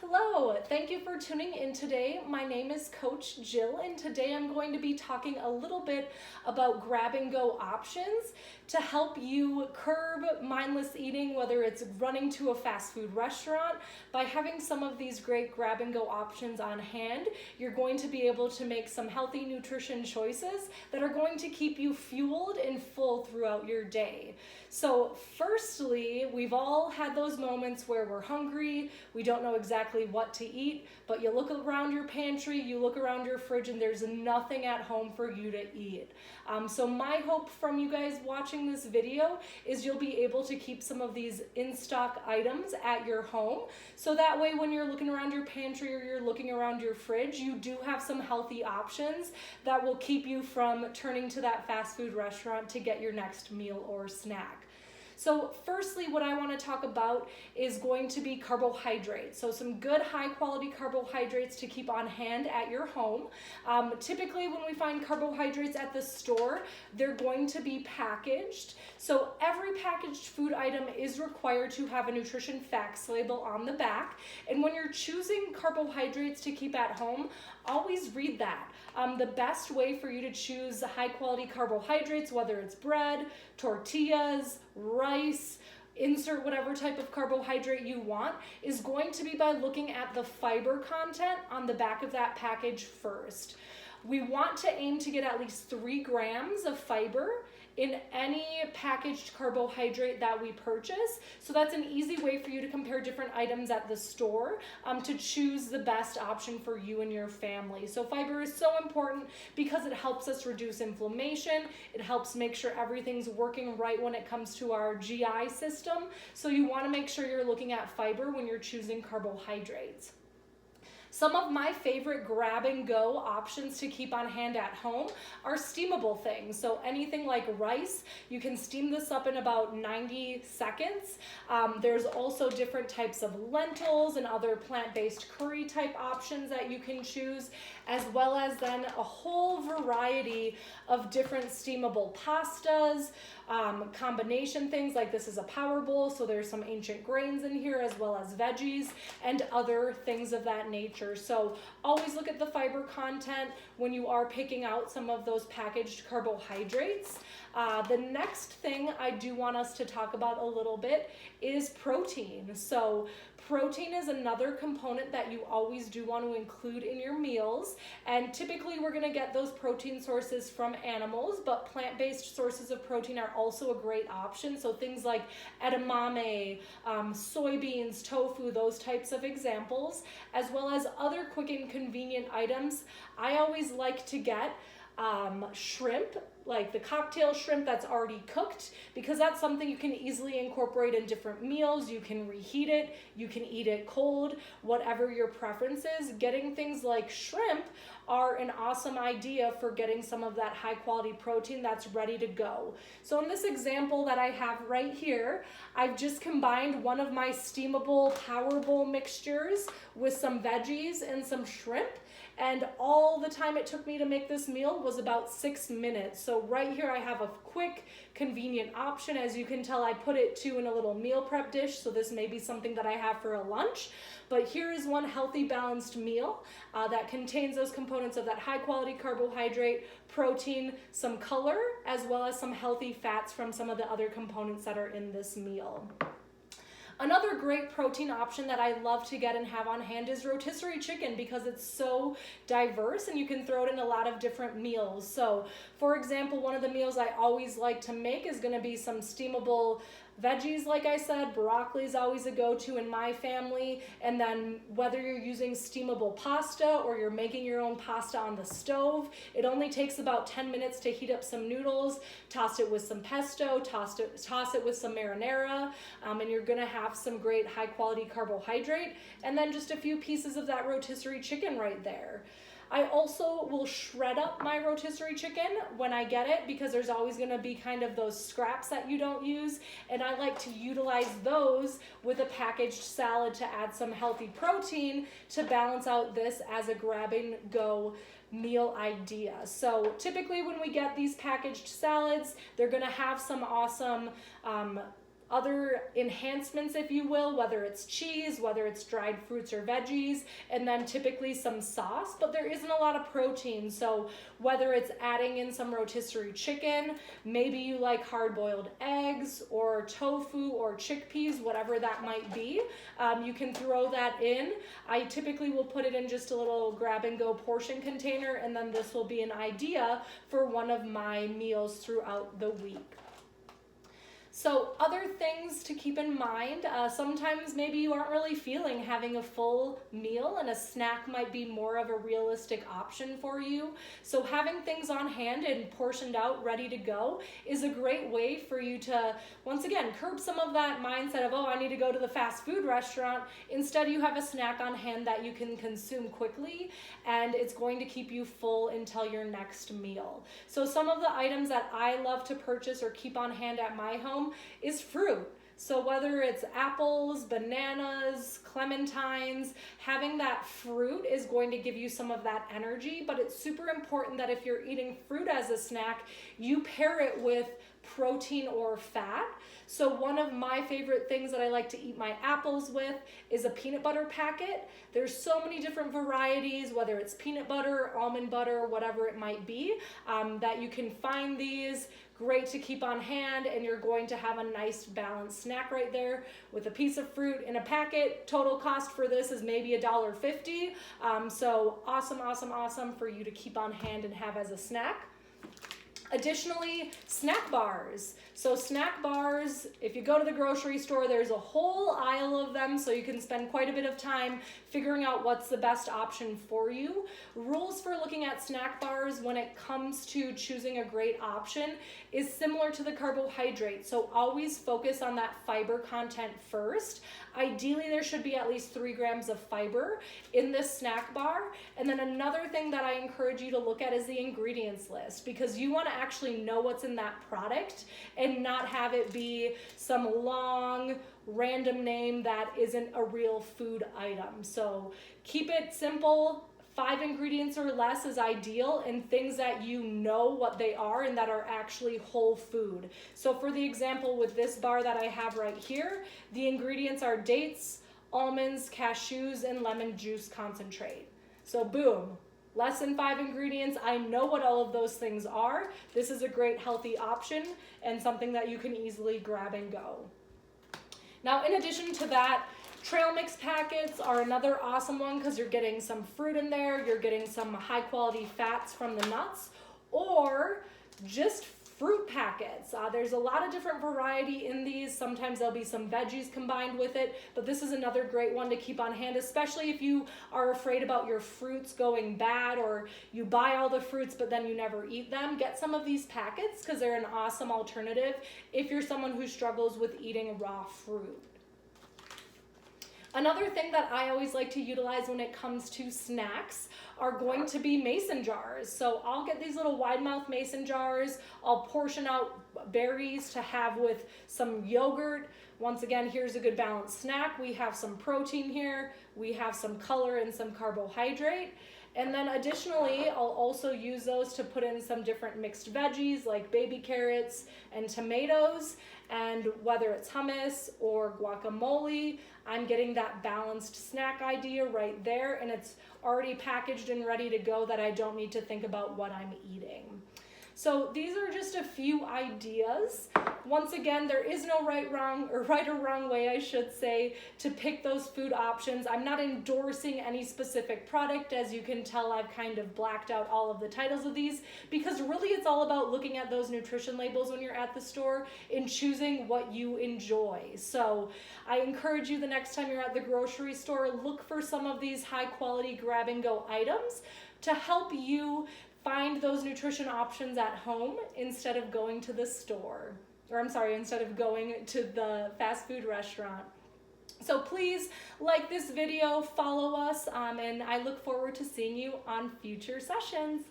Hello, thank you for tuning in today. My name is Coach Jill, and today I'm going to be talking a little bit about grab and go options to help you curb mindless eating, whether it's running to a fast food restaurant. By having some of these great grab and go options on hand, you're going to be able to make some healthy nutrition choices that are going to keep you fueled and full throughout your day. So firstly, we've all had those moments where we're hungry, we don't know exactly what to eat, but you look around your pantry, you look around your fridge, and there's nothing at home for you to eat. So my hope from you guys watching this video is you'll be able to keep some of these in-stock items at your home, so that way when you're looking around your pantry or you're looking around your fridge, you do have some healthy options that will keep you from turning to that fast food restaurant to get your next meal or snack. So firstly, what I want to talk about is going to be carbohydrates. So some good high quality carbohydrates to keep on hand at your home. Typically when we find carbohydrates at the store, they're going to be packaged. So every packaged food item is required to have a nutrition facts label on the back. And when you're choosing carbohydrates to keep at home, always read that. The best way for you to choose high quality carbohydrates, whether it's bread, tortillas, rice, insert whatever type of carbohydrate you want, is going to be by looking at the fiber content on the back of that package first. We want to aim to get at least 3 grams of fiber in any packaged carbohydrate that we purchase. So that's an easy way for you to compare different items at the store to choose the best option for you and your family. So fiber is so important because it helps us reduce inflammation. It helps make sure everything's working right when it comes to our GI system. So you want to make sure you're looking at fiber when you're choosing carbohydrates. Some of my favorite grab and go options to keep on hand at home are steamable things. So anything like rice, you can steam this up in about 90 seconds. There's also different types of lentils and other plant-based curry type options that you can choose, as well as then a whole variety of different steamable pastas, combination things like this is a power bowl, so there's some ancient grains in here as well as veggies and other things of that nature. So always look at the fiber content when you are picking out some of those packaged carbohydrates. The next thing I do want us to talk about a little bit is protein. So protein is another component that you always do want to include in your meals, and typically we're going to get those protein sources from animals, but plant-based sources of protein are also a great option. So things like edamame, soybeans, tofu, those types of examples, as well as other quick and convenient items. I always like to get shrimp, like the cocktail shrimp that's already cooked, because that's something you can easily incorporate in different meals. You can reheat it, you can eat it cold, whatever your preference is. Getting things like shrimp are an awesome idea for getting some of that high quality protein that's ready to go. So in this example that I have right here, I've just combined one of my steamable power bowl mixtures with some veggies and some shrimp. And all the time it took me to make this meal was about 6 minutes. So right here I have a quick, convenient option. As you can tell, I put it too in a little meal prep dish, so this may be something that I have for a lunch. But here is one healthy, balanced meal that contains those components of that high quality carbohydrate, protein, some color, as well as some healthy fats from some of the other components that are in this meal. Another great protein option that I love to get and have on hand is rotisserie chicken, because it's so diverse and you can throw it in a lot of different meals. So for example, one of the meals I always like to make is going to be some steamable veggies. Like I said, broccoli is always a go-to in my family. And then whether you're using steamable pasta or you're making your own pasta on the stove, it only takes about 10 minutes to heat up some noodles, toss it with some pesto, toss it with some marinara, and you're gonna have some great high quality carbohydrate, and then just a few pieces of that rotisserie chicken right there. I also will shred up my rotisserie chicken when I get it, because there's always going to be kind of those scraps that you don't use, and I like to utilize those with a packaged salad to add some healthy protein to balance out this as a grab and go meal idea. So typically when we get these packaged salads, they're going to have some awesome other enhancements, if you will, whether it's cheese, whether it's dried fruits or veggies, and then typically some sauce, but there isn't a lot of protein. So whether it's adding in some rotisserie chicken, maybe you like hard-boiled eggs or tofu or chickpeas, whatever that might be, you can throw that in. I typically will put it in just a little grab-and-go portion container, and then this will be an idea for one of my meals throughout the week. So other things to keep in mind, sometimes maybe you aren't really feeling having a full meal and a snack might be more of a realistic option for you. So having things on hand and portioned out, ready to go is a great way for you to, once again, curb some of that mindset of, oh, I need to go to the fast food restaurant. Instead, you have a snack on hand that you can consume quickly, and it's going to keep you full until your next meal. So some of the items that I love to purchase or keep on hand at my home is fruit. So whether it's apples, bananas, clementines, having that fruit is going to give you some of that energy, but it's super important that if you're eating fruit as a snack, you pair it with protein or fat. So one of my favorite things that I like to eat my apples with is a peanut butter packet. There's so many different varieties, whether it's peanut butter, almond butter, whatever it might be, that you can find these. Great to keep on hand, and you're going to have a nice balanced snack right there with a piece of fruit in a packet. Total cost for this is maybe $1.50. So awesome for you to keep on hand and have as a snack. Additionally, snack bars. So snack bars, if you go to the grocery store, there's a whole aisle of them, so you can spend quite a bit of time figuring out what's the best option for you. Rules for looking at snack bars when it comes to choosing a great option is similar to the carbohydrates. So always focus on that fiber content first. Ideally, there should be at least 3 grams of fiber in this snack bar. And then another thing that I encourage you to look at is the ingredients list, because you want to actually know what's in that product and not have it be some long random name that isn't a real food item. So keep it simple. 5 ingredients or less is ideal, and things that you know what they are and that are actually whole food. So for the example with this bar that I have right here, the ingredients are dates, almonds, cashews, and lemon juice concentrate. So boom, less than 5 ingredients. I know what all of those things are. This is a great healthy option and something that you can easily grab and go. Now, in addition to that, trail mix packets are another awesome one because you're getting some fruit in there, you're getting some high quality fats from the nuts, or just fruit packets. There's a lot of different variety in these. Sometimes there'll be some veggies combined with it, but this is another great one to keep on hand, especially if you are afraid about your fruits going bad or you buy all the fruits but then you never eat them. Get some of these packets because they're an awesome alternative if you're someone who struggles with eating raw fruit. Another thing that I always like to utilize when it comes to snacks are going to be mason jars. So I'll get these little wide mouth mason jars. I'll portion out berries to have with some yogurt. Once again, here's a good balanced snack. We have some protein here. We have some color and some carbohydrate. And then additionally, I'll also use those to put in some different mixed veggies like baby carrots and tomatoes. And whether it's hummus or guacamole, I'm getting that balanced snack idea right there, and it's already packaged and ready to go that I don't need to think about what I'm eating. So these are just a few ideas. Once again, there is no right or wrong way, I should say, to pick those food options. I'm not endorsing any specific product. As you can tell, I've kind of blacked out all of the titles of these because really it's all about looking at those nutrition labels when you're at the store and choosing what you enjoy. So I encourage you the next time you're at the grocery store, look for some of these high quality grab and go items to help you find those nutrition options at home instead of going to the store. Instead of going to the fast food restaurant. So please like this video, follow us, and I look forward to seeing you on future sessions.